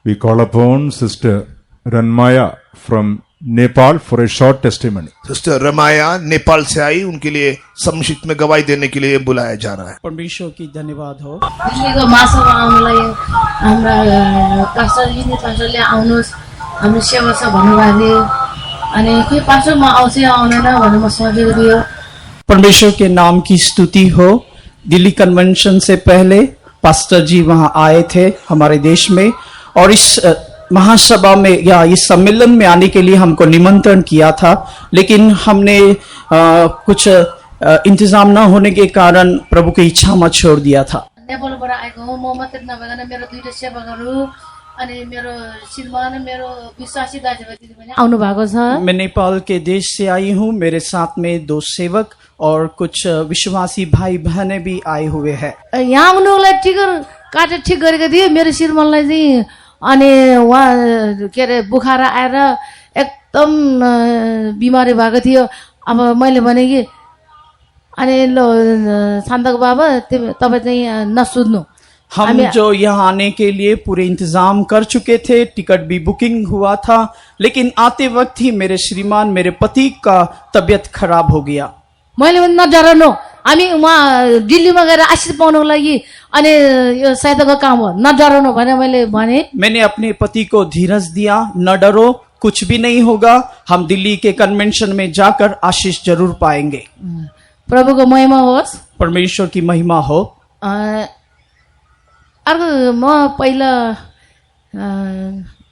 We call upon Sister Ranmaya from Nepal for a short testimony. Sister Ramya Nepal से आई, उनके लिए संक्षिप्त में गवाही देने के लिए बुलाया जा रहा है। परमेश्वर की धन्यवाद हो। दिल्लीको महासभा आउनलाई हाम्रा पास्टरले आउनुहोस्, हाम्रो सेवा छ भन्नुभएको थियो। अनि खोइ पास्टर म आउँछु आउँदैन भनेर म सोचेको थियो। परमेश्वर के नाम की स्तुति हो। दिल्ली कन्वेंशन से पहले पास्टर जी वहां आए थे हमारे देश में, और इस महासभा में या इस सम्मेलन में आने के लिए हमको निमंत्रण किया था, लेकिन हमने कुछ इंतजाम न होने के कारण प्रभु की इच्छा में छोड़ दिया था। नेपालबाट आएको हो, म मात्र नभइकन मेरो दुईटा सेवकहरू अनि मेरो श्रीमान मेरो विश्वासी दाजुभाइ दिदीबहिनी आउनु भएको छ। मैं नेपाल के देश से आई हूँ, मेरे साथ में 2 सेवक और कुछ विश्वासी भाई बहने भी आए हुए हैं। यहाँ आउनुलाई टिकट काटेर ठिक गरेको थियो मेरो श्रीमानलाई चाहिँ, अनि उहाँ के अरे बुखार आएर एकदम बिमारी भएको थियो। अब मैले भने कि अनि लो शान्तक बाबा तपाईँ चाहिँ नसुत्नु। हम जो यहाँ आने के लिए पूरे इंतजाम कर चुके थे, टिकट भी बुकिंग हुआ था, लेकिन आते वक्त ही मेरे श्रीमान मेरे पति का तबीयत खराब हो गया। मैले भने नडराउनु, हामी उहाँ दिल्लीमा गएर आशिष पाउनको लागि अनि यो साइतको काम हो, नडराउनु भनेर मैले भने। मैंने अपने पति को धीरज दिया, न डरो, कुछ भी नहीं होगा, हम दिल्ली के कन्वेंशन में जाकर आशीष जरूर पाएंगे। प्रभुको महिमा होस्, परमेश्वर की महिमा हो। अर्को म पहिला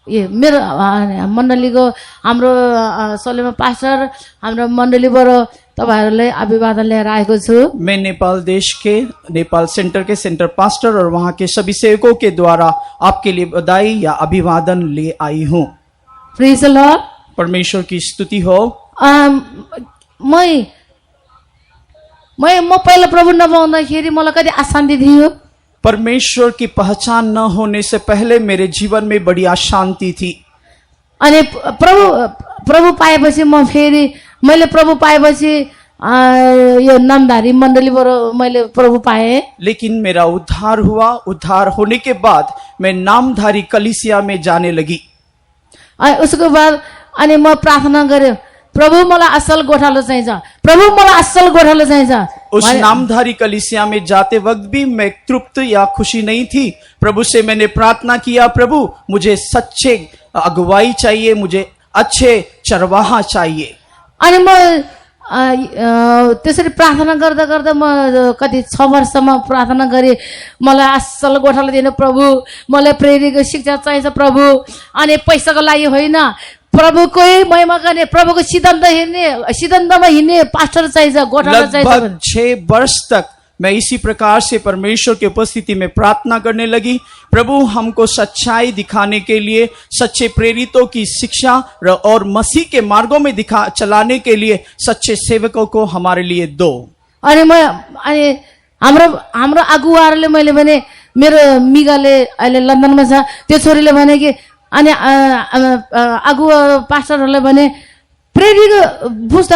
ये मेरो मण्डलीको हाम्रो सलेमा पास्टर हाम्रो मण्डलीबाट तपाईहरुलाई अभिवादन लिएर आएको छु। मैं नेपाल देश के नेपाल सेंटर के सेंटर पास्टर और वहां के सभी सेवकों के द्वारा आपके लिए बधाई या अभिवादन ले आई हूँ। प्रेज द लॉर्ड, परमेश्वर की स्तुति हो। म पहिला प्रभु नपाउँदाखेरि मलाई कति अशान्ति थियो। परमेश्वर की पहचान न होने से पहले मेरे जीवन में बड़ी अशांति थी। अनि प्रभु पाएपछि म फेरि मैले प्रभु पाएपछि यो नामधारी मण्डलीबाट मैले प्रभु पाए। लेकिन मेरा उद्धार हुआ, उद्धार होने के बाद मैं नामधारी कलीसिया में जाने लगी। उसको बाद अनि म प्रार्थना गरेँ, प्रभु मलाई असल गोठालो चाहिन्छ, प्रभु मलाई असल गोठालो चाहिन्छ। उस नामधारी कलीसिया में जाते वक्त भी मैं तृप्त या खुशी नहीं थी। प्रभु से मैंने प्रार्थना किया, प्रभु मुझे सच्चे अगुवाई चाहिए, मुझे अच्छे चरवाहा चाहिए। अनि म त्यसरी प्रार्थना गर्दा गर्दा म कति 6 वर्षसम्म प्रार्थना गरेँ, मलाई असल गोठालो दिनु प्रभु, मलाई प्रेरितको शिक्षा चाहिन्छ प्रभु। अनि पैसाको लागि होइन, प्रभुकै महिमा गर्ने, प्रभुको सिद्धान्तमा हिँड्ने पास्टर चाहिन्छ, गोठालो चाहिन्छ। लगभग 6 वर्ष तक मैं इसी प्रकार से परमेश्वर की उपस्थिति में प्रार्थना करने लगी। प्रभु हमको सच्चाई दिखाने के लिए, सच्चे प्रेरितों की शिक्षा और मसीह के मार्गों में चलाने के लिए सच्चे सेवकों को हमारे लिए दो। अनि हाम्रो अगुवाहरूले मैले भने, मेरो मिगाले अहिले लन्डनमा छ, त्यो छोरीले भने कि अनि अगुवा पास्टरहरूले भने प्रेरितको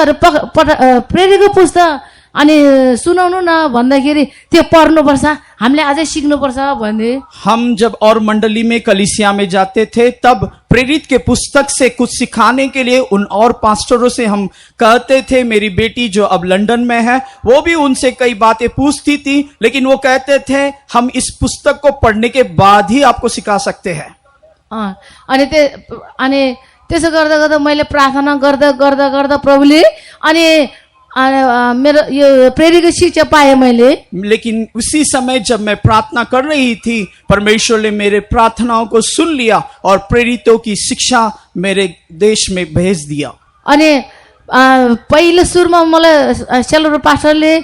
पुस्तक अनि सुनाउनु न भन्दाखेरि त्यो पढ्नुपर्छ, हामीले अझै सिक्नुपर्छ भन्थे। हम जब और मंडली में कलीसिया में जाते थे तब प्रेरित के पुस्तक से कुछ सिखाने के लिए उन और पास्टरों से हम कहते थे। मेरी बेटी जो अब लंदन में है वो भी उनसे कई बातें पूछती थी, लेकिन वो कहते थे हम इस पुस्तक को पढ़ने के बाद ही आपको सिखा सकते हैं। अनि त्यसो गर्दा गर्दा मैले प्रार्थना गर्दा गर्दा गर्दा प्रभुले अनि मेरो यो प्रेरितको शिक्षा पाएँ मैले। लेकिन उसी समय जब मैं प्रार्थना कर रही थी, परमेश्वर ने मेरे प्रार्थनाओं को सुन लिया और प्रेरितों की शिक्षा मेरे देश में भेज दिया। अनि पहिलो सुरुमा मलाई सेलरो पास्टरले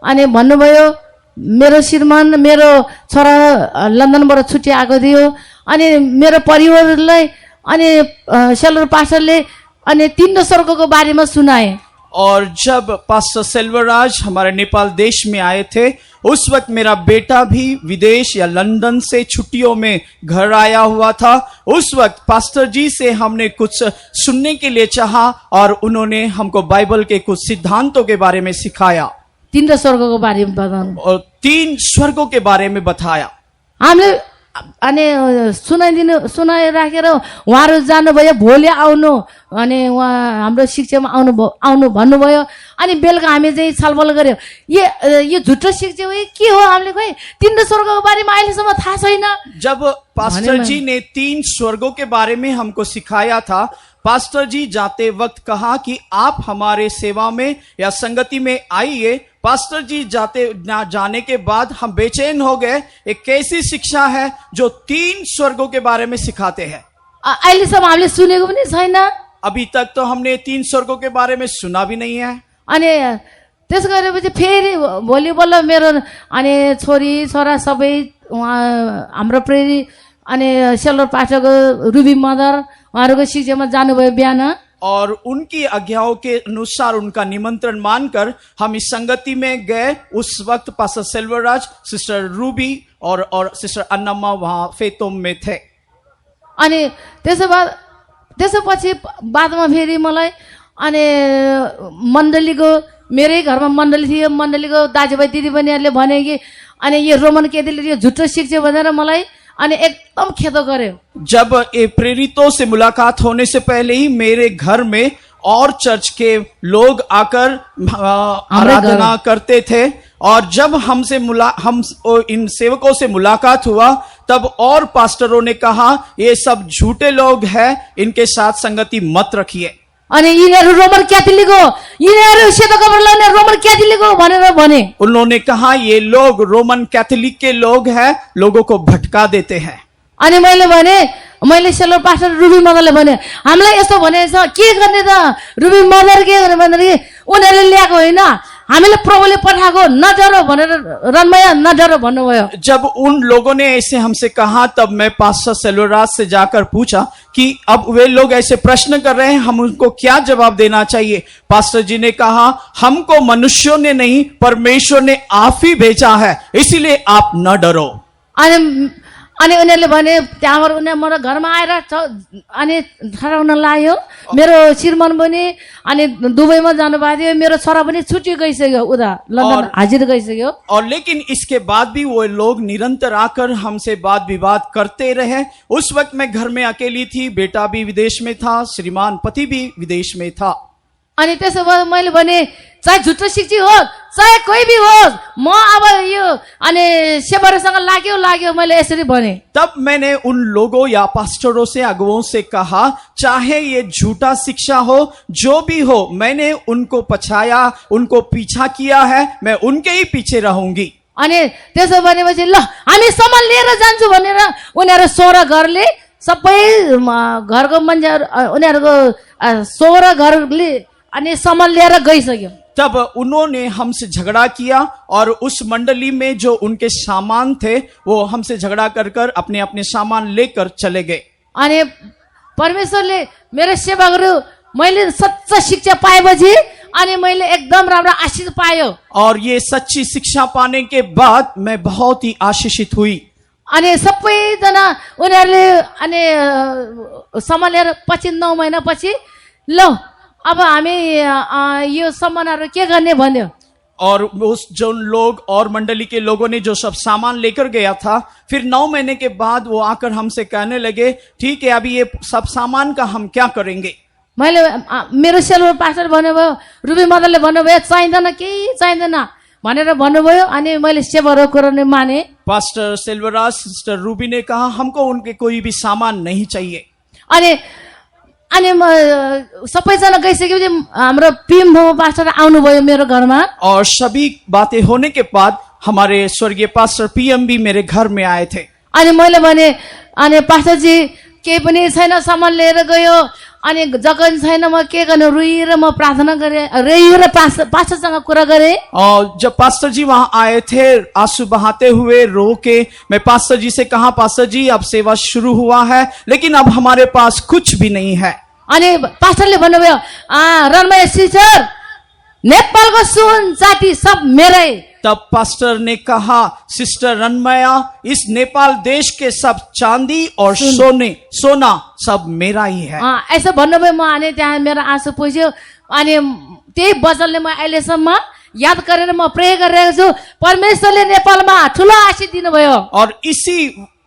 अनि भन्नुभयो, मेरो श्रीमान मेरो छोरा लन्डनबाट छुट्टी आएको थियो, अनि मेरो परिवारलाई अनि सेलरो पास्टरले अनि 3 स्वर्गको बारेमा सुनाए। और जब पास्टर सेल्वराज हमारे नेपाल देश में आए थे, उस वक्त मेरा बेटा भी विदेश या लंदन से छुट्टियों में घर आया हुआ था। उस वक्त पास्टर जी से हमने कुछ सुनने के लिए चाहा और उन्होंने हमको बाइबल के कुछ सिद्धांतों के बारे में सिखाया। 3 स्वर्गको बारेमा बताउनु और 3 स्वर्गों के बारे में बताया। हामीले अनि सुनाइराखेर उहाँहरू जानुभयो, भोलि आउनु अनि उहाँ हाम्रो शिक्षामा आउनु भन्नुभयो। अनि बेलुका हामी चाहिँ छलफल गऱ्यौँ, यो झुटो शिक्षा हो के हो, हामीले खोइ तीन स्वर्गको बारेमा अहिलेसम्म थाहा छैन। जब पास्टर जी ने 3 स्वर्गों के बारे में हमको सिखाया था, पास्टर जी जाते वक्त कहा कि आप हमारे सेवा में या संगति में आइए। पास्टर जी जाने के बाद हम बेचैन हो गए, एक कैसी शिक्षा है जो 3 स्वर्गों के बारे में सिखाते हैं। अहिलेसम्म हामीले सुनेको पनि छैन। अभी तक तो हमने 3 स्वर्गों के बारे में सुना भी नहीं है। अनि त्यस गरेपछि फेरि भोलि बल्ल मेरो अनि छोरी छोरा सबै उहाँ हाम्रो प्रेरी अनि सेलर पाठक रुबी मदर उहाँहरूको शिक्षामा जानुभयो बिहान। और उनकी आज्ञाओं के अनुसार उनका निमंत्रण मानकर हम इस संगति में गए। उस वक्त पास्टर सेल्वराज, सिस्टर रूबी और सिस्टर अन्नमा वहां फेतोम में थे। अनि त्यसपछि बादमा फेरि मलाई अनि मण्डलीको मेरै घरमा मण्डली थियो, मण्डलीको दाजुभाइ दिदीबहिनीहरूले भने कि अनि यो रोमन कैथोलिक यो झुटो शिक्षा भनेर मलाई अनि एकदम खेदो गर्यो। जब ये प्रेरितों से मुलाकात होने से पहले ही मेरे घर में और चर्च के लोग आकर आराधना करते थे, और जब हम इन सेवकों से मुलाकात हुआ तब और पास्टरों ने कहा ये सब झूठे लोग हैं, इनके साथ संगति मत रखिए। अनि यिनीहरू रोमन क्याथोलिक हो, यिनीहरू सेतो कपडा लगाउने रोमन क्याथोलिक हो भनेर भने। उन्होंने कहा ये लोग रोमन कैथोलिक के लोग हैं, लोगों को भटका देते हैं। अनि मैले सेलर पास्टर रुबी मदरले भने हामीलाई यस्तो भनेछ के गर्ने त, रुबी मदर के गर्ने भनेर उनीहरूले ल्याएको होइन, हामीले प्रभुले पठाएको, न डरो भनेर रन्मया न डरो भन्नुभयो। जब उन लोगों ने ऐसे हमसे कहा तब मैं पास्टर सेल्वराज से जाकर पूछा कि अब वे लोग ऐसे प्रश्न कर रहे हैं, हम उनको क्या जवाब देना चाहिए। पास्टर जी ने कहा हमको मनुष्यों ने नहीं परमेश्वर ने आप ही भेजा है, इसीलिए आप न डरो। अनि उनीहरूले भने त्यहाँबाट उनीहरू मेरो घरमा आएर अनि ठहराउन लायो। मेरो श्रीमान पनि अनि दुबईमा जानुभएको थियो, मेरो छोरा पनि छुट्टी गइसक्यो, उता लन्डन हाजिर गइसक्यो। और लेकिन इसके बाद भी वो लोग निरंतर आकर हमसे वाद विवाद करते रहे। उस वक्त मैं घर में अकेली थी, बेटा भी विदेश में था, श्रीमान पति भी विदेश में था। अनि त्यसो भए मैले भने चाहे झुटो शिक्षी होस् चाहे कोही भी होस्, म अब यो अनि सेवरसँग लाग्यो मैले यसरी भने। तब मैंने उन लोगों या पास्टरों से, अगुओं से कहा चाहे ये झूठा शिक्षा हो, जो भी हो, मैंने उनको पछाया, उनको पीछा किया है, मैं उनके ही पीछे रहूंगी। अनि त्यसो भनेपछि ल हामी सामान लिएर जान्छु भनेर उनीहरू 16 घरले सबै घरको मान्छेहरू उनीहरूको 16 घरले अनि सामान लिएर गइसक्यो। तब उन्होंने हमसे झगड़ा किया और उस मंडली में जो उनके सामान थे वो हमसे झगड़ा कर अपने अपने सामान लेकर चले गए। अनि परमेश्वरले मेरो सेवा गर्यो, मैले सच्चा शिक्षा पाएपछि अनि मैले एकदम राम्रो आशीष पायो। और ये सच्ची शिक्षा पाने के बाद मैं बहुत ही आशीषित हुई। अनि सबैजना उनीहरूले अनि सामान लिएर पछि 9 महिना पछि ल अब हामी यो सामानहरू के गर्ने भन्यो। और उस जो लोग और मंडली के लोगों ने जो सब सामान लेकर गया था, फिर 9 महीने के बाद वो आकर हमसे कहने लगे ठीक है अभी ये सब सामान का हम क्या करेंगे। मैले मेरो सेलर पास्टर भन्नुभयो, रुबी मदरले भन्नुभयो चाहिँदैन केही चाहिँदैन भनेर भन्नुभयो। अनि मैले सेवाहरू गर्ने माने। पास्टर सेल्वराज, सिस्टर रूबी ने कहा हमको उनके कोई भी सामान नहीं चाहिए। अनि सबैजना गइसकेपछि हाम्रो पिएम पास्टर आउनुभयो मेरो घरमा। और सभी बातें होने के बाद हमारे स्वर्गीय पास्टर पीएम भी मेरे घर में आए थे। अनि मैले भने अनि पास्टर जी केही पनि छैन, सामान लिएर गयो, अनि जग्गा छैन, म के गर्नु, रोएर म प्रार्थना गरेँ, रोएर पास्टरसँग कुरा गरेँ। और जब पास्टर जी वहां आए थे आंसू बहाते हुए रो के, मैं पास्टर जी से कहा पास्टर जी अब सेवा शुरू हुआ है लेकिन अब हमारे पास कुछ भी नहीं है। अनि पास्टरले भन्नुभयो रन्मय सिस्टर नेपालको सुन जाति सब मेरै। तब पास्टर ने कहा सिस्टर रन्मया इस नेपाल देश के सब चांदी और सोना सब मेरा ही है। ऐसा भन्नुभयो। म अनि त्यहाँ मेरो आँसु पुग्यो। अनि त्यही वचनले म अहिलेसम्म याद गरेर म प्रे गरिरहेको छु। परमेश्वरले नेपालमा ठुलो आशीष दिनुभयो। और इसी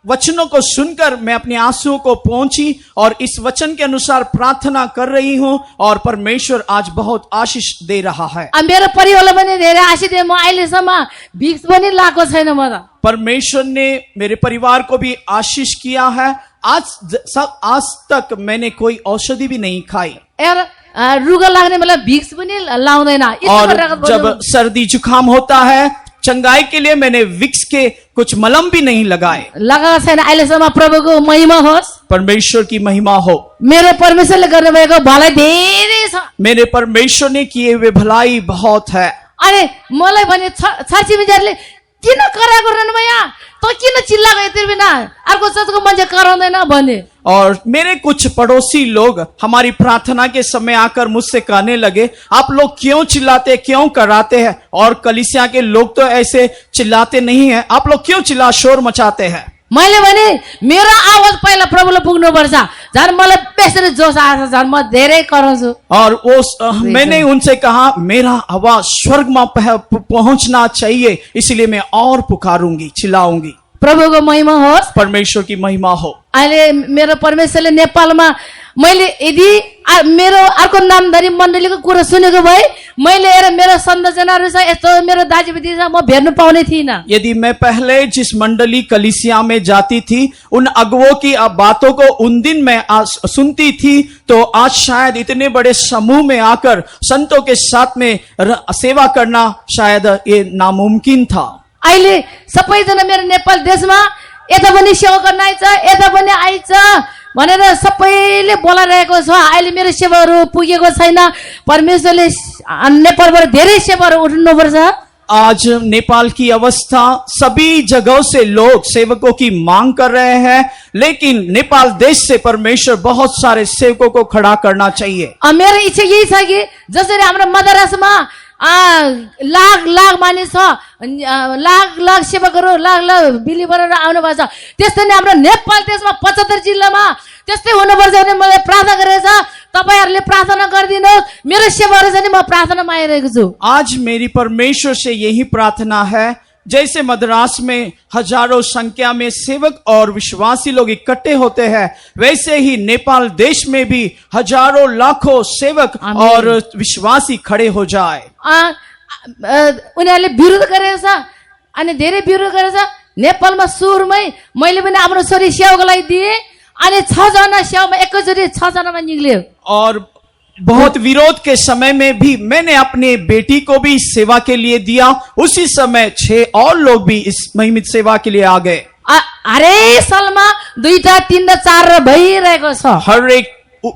वचनों को सुनकर मैं अपने आंसुओं को पहुंची और इस वचन के अनुसार प्रार्थना कर रही हूं और परमेश्वर आज बहुत आशीष दे रहा है। मेरो परिवारलाई पनि धेरै आशिष दिए। म अहिलेसम्म भिक्स पनि लाएको छैन म त। परमेश्वर ने मेरे परिवार को भी आशीष किया है। आज तक मैंने कोई औषधि भी नहीं खाई एउटा रुगा लाग्ने बेला भिक्स पनि लाउँदैन। और जब सर्दी जुकाम होता है चंगाई के लिए मैंने विक्स के कुछ मलम भी नहीं लगाए। लगाएको छैन अहिलेसम्म। प्रभुको महिमा होस्, परमेश्वर की महिमा हो। मेरो परमेश्वरले गर्नुभएको भलाइ धेरै छ। मेरे परमेश्वर ने किए हुए भलाई बहुत है। अनि मलाई भने छरछिमेकीहरूले किन कराएको रहनु भैया, त किन चिल्लाएको यति बिना, अर्को चर्चको मान्छे कराउँदैन भने। और मेरे कुछ पड़ोसी लोग हमारी प्रार्थना के समय आकर मुझसे कहने लगे, आप लोग क्यों चिल्लाते, क्यों कराते हैं, और कलीसिया के लोग तो ऐसे चिल्लाते नहीं हैं, आप लोग क्यों चिल्ला शोर मचाते हैं। मैले भने मेरो आवाज पहिला प्रभुलाई पुग्नुपर्छ। झन् मलाई बेसरी जोश आएको छ, झन् म धेरै कराउँछु। और वो मैंने उनसे कहा मेरा आवाज स्वर्ग में पहुंचना चाहिए, इसलिए मैं और पुकारूंगी, चिल्लाऊंगी। प्रभुको महिमा होस्, परमेश्वर की महिमा हो। अहिले मेरो परमेश्वरले नेपालमा मैले यदि मेरो अर्को नामधारी मण्डलीको कुरा सुनेको भए मैले मेरो संरचनाहरू छ, यस्तो मेरो दाजुभाइ छ, म भेट्नु पाउने थिइनँ। यदि मैं पहले जिस मंडली कलीसिया में जाती थी उन अगुवों की बातों को उन दिन मैं सुनती थी, तो आज शायद इतने बड़े समूह में आकर संतों के साथ में सेवा करना शायद ये नामुमकिन था। अहिले सबैजना मेरो नेपाल देशमा यता पनि सेवा गर्न आइछ, यता पनि आइछ भनेर सबैले बोलाइरहेको छ। अहिले मेरो सेवाहरू पुगेको छैन। परमेश्वरले नेपालबाट धेरै सेवाहरू उठाउनुपर्छ। आज नेपाल की अवस्था, सभी जगहों से लोग सेवकों की मांग कर रहे हैं, लेकिन नेपाल देश से परमेश्वर बहुत सारे सेवकों को खड़ा करना चाहिए। मेरो इच्छा यही छ कि जसरी हाम्रो मद्रासमा लाख लाख मानिस छ, लाख लाख सेवकहरू, लाख लाख बिलिभरहरू आउनु भएको छ, त्यस्तै नै हाम्रो नेपाल देशमा 75 जिल्लामा त्यस्तै हुनुपर्छ भने मैले प्रार्थना गरेको छ। तपाईहरुले प्रार्थना गरिदिनुहोस्, मेरो सेवाहरू चाहिँ म प्रार्थना मागिरहेको छु। आज मेरी परमेश्वर से यही प्रार्थना है, जैसे मद्रास में हजारों संख्या में सेवक और विश्वासी लोग इकट्ठे होते हैं, वैसे ही नेपाल देश में भी हजारों लाखों सेवक और विश्वासी खड़े हो जाए। उनीहरूले विरोध गरेको छ अनि धेरै विरोध गरेको छ। नेपालमा सुरुमै मैले पनि आफ्नो छोरी सेवाको लागि दिए अनि 6 जना सेवामा एकैचोटि 6 जनामा निक्ल्यो। और बहुत विरोध के समय में भी मैंने अपने बेटी को भी सेवा के लिए दिया, उसी समय 6 और लोग भी इस महिमित सेवा के लिए आ गए। हरेक सालमा 2 3 4 भइरहेको छ।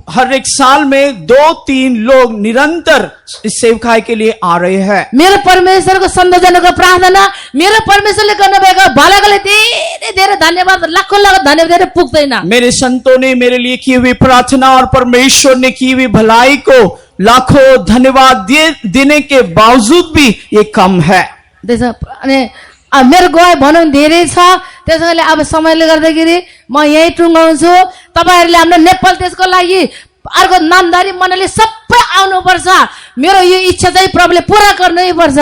हर एक साल में 2-3 लोग निरंतर इस सेवकाई के लिए आ रहे हैं। मेरो परमेश्वरको सन्दर्शनको प्रार्थना, मेरो परमेश्वरले गर्नुभएको भलाइको लागि धेरै धेरै धन्यवाद, लाखौं लाखौं धन्यवाद पुग्दैन। मेरे संतों ने मेरे लिए की हुई प्रार्थना और परमेश्वर ने की हुई भलाई को लाखों धन्यवाद देने के बावजूद भी ये कम है। अनि मेरो गवाई भनौँ धेरै छ, त्यसैले अब समयले गर्दाखेरि म यही टुङ्गाउँछु। तपाईहरुले हाम्रो नेपाल देशको लागि अर्को नामधारी मण्डली सबै आउनुपर्छ। मेरो यो इच्छा चाहिँ प्रभुले पूरा गर्नै पर्छ।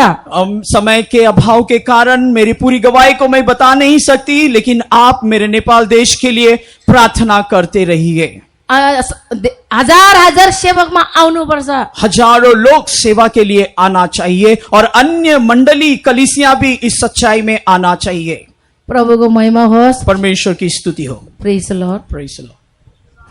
समय के अभाव के कारण मेरी पूरी गवाही को मैं बता नहीं सकती, लेकिन आप मेरे नेपाल देश के लिए प्रार्थना करते रहिए। हजार हजार सेवकमा आउनुपर्छ। हजारों लोग सेवा के लिए आना चाहिए और अन्य मंडली कलीसिया भी इस सच्चाई में आना चाहिए। प्रभुको महिमा होस्, परमेश्वर की स्तुति हो। Praise the Lord, praise the Lord.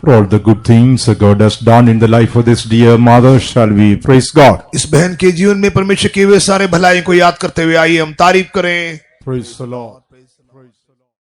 For all the good things God has done in the life of this dear mother, shall we praise God? इस बहन के जीवन में परमेश्वर के हुए सारे भलाई को याद करते हुए आइए हम तारीफ करें। Praise the Lord.